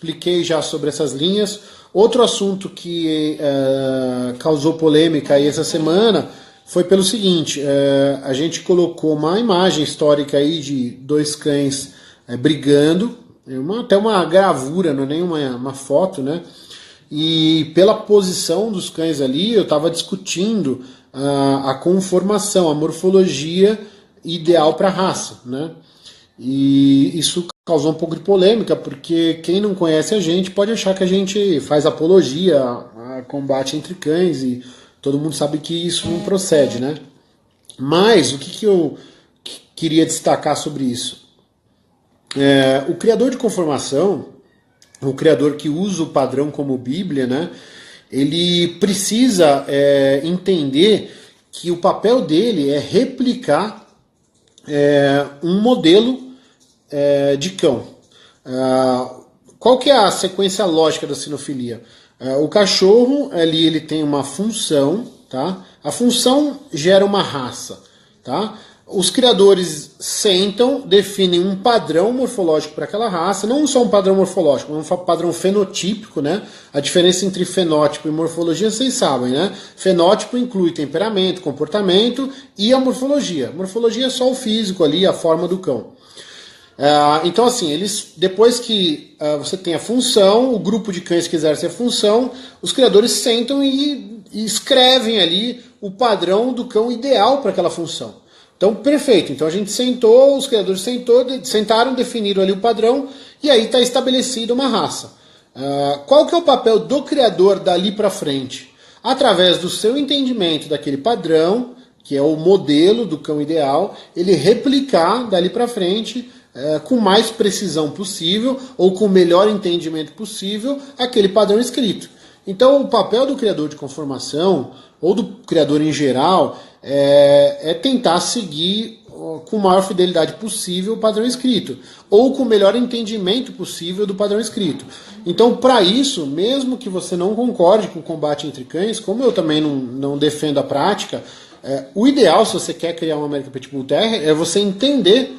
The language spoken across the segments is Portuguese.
expliquei já sobre essas linhas. Outro assunto que causou polêmica aí essa semana foi pelo seguinte: a gente colocou uma imagem histórica aí de dois cães brigando, até uma gravura, não é nem uma foto, né? E pela posição dos cães ali, eu estava discutindo a conformação, a morfologia ideal para a raça, né? E isso causou um pouco de polêmica, porque quem não conhece a gente pode achar que a gente faz apologia a combate entre cães, e todo mundo sabe que isso não procede, né? Mas o que eu queria destacar sobre isso? O criador de conformação, o criador que usa o padrão como Bíblia, né? Ele precisa entender que o papel dele é replicar um modelo de cão. Qual que é a sequência lógica da sinofilia? O cachorro ali ele tem uma função, tá? A função gera uma raça, tá? Os criadores sentam, definem um padrão morfológico para aquela raça, não só um padrão morfológico, mas um padrão fenotípico, né? A diferença entre fenótipo e morfologia vocês sabem, né? Fenótipo inclui temperamento, comportamento e a morfologia. Morfologia é só o físico ali, a forma do cão. Então assim, depois que você tem a função, o grupo de cães que exerce a função, os criadores sentam e escrevem ali o padrão do cão ideal para aquela função. Então, perfeito. Então a gente sentou, os criadores sentaram, definiram ali o padrão, e aí está estabelecida uma raça. Qual que é o papel do criador dali para frente? Através do seu entendimento daquele padrão, que é o modelo do cão ideal, ele replicar dali para frente, com mais precisão possível, ou com o melhor entendimento possível, aquele padrão escrito. Então o papel do criador de conformação, ou do criador em geral, é tentar seguir com a maior fidelidade possível o padrão escrito, ou com o melhor entendimento possível do padrão escrito. Então, para isso, mesmo que você não concorde com o combate entre cães, como eu também não defendo a prática, o ideal, se você quer criar uma American Pit Bull Terrier, é você entender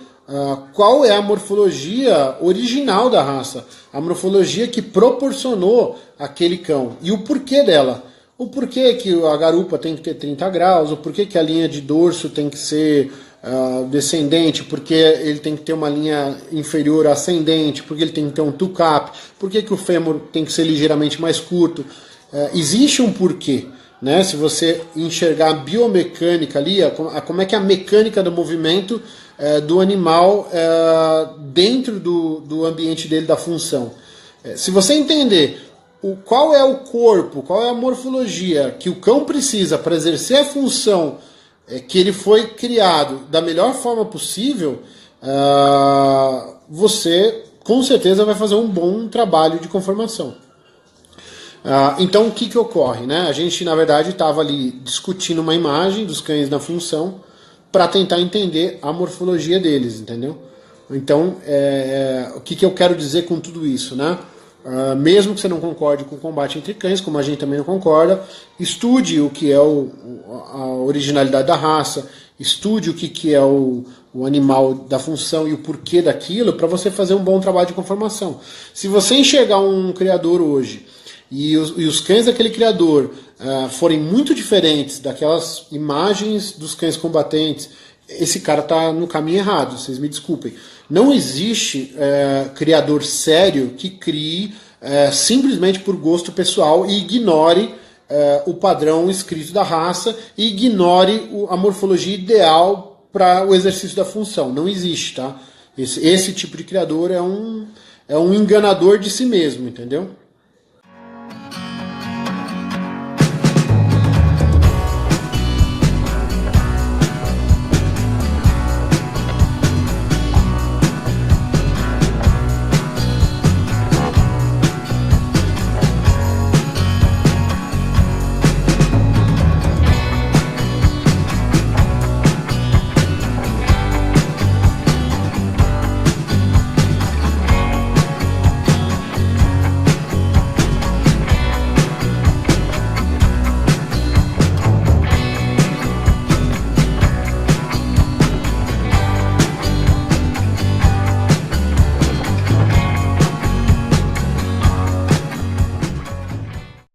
qual é a morfologia original da raça, a morfologia que proporcionou aquele cão e o porquê dela. O porquê que a garupa tem que ter 30 graus, o porquê que a linha de dorso tem que ser descendente, porque ele tem que ter uma linha inferior ascendente, porque ele tem que ter um two-cap, porquê que o fêmur tem que ser ligeiramente mais curto. Existe um porquê, né? Se você enxergar a biomecânica ali, como é que é a mecânica do movimento do animal dentro do ambiente dele, da função. Se você entender qual é o corpo, qual é a morfologia que o cão precisa para exercer a função que ele foi criado da melhor forma possível, você com certeza vai fazer um bom trabalho de conformação. Então o que ocorre, né? A gente na verdade estava ali discutindo uma imagem dos cães na função para tentar entender a morfologia deles, entendeu? Então o que eu quero dizer com tudo isso, né? Mesmo que você não concorde com o combate entre cães, como a gente também não concorda, estude o que é a originalidade da raça, estude o que é o animal da função e o porquê daquilo, para você fazer um bom trabalho de conformação. Se você enxergar um criador hoje e os cães daquele criador forem muito diferentes daquelas imagens dos cães combatentes, esse cara está no caminho errado, vocês me desculpem. Não existe criador sério que crie simplesmente por gosto pessoal e ignore o padrão escrito da raça e ignore a morfologia ideal para o exercício da função. Não existe, tá? Esse tipo de criador é um enganador de si mesmo, entendeu?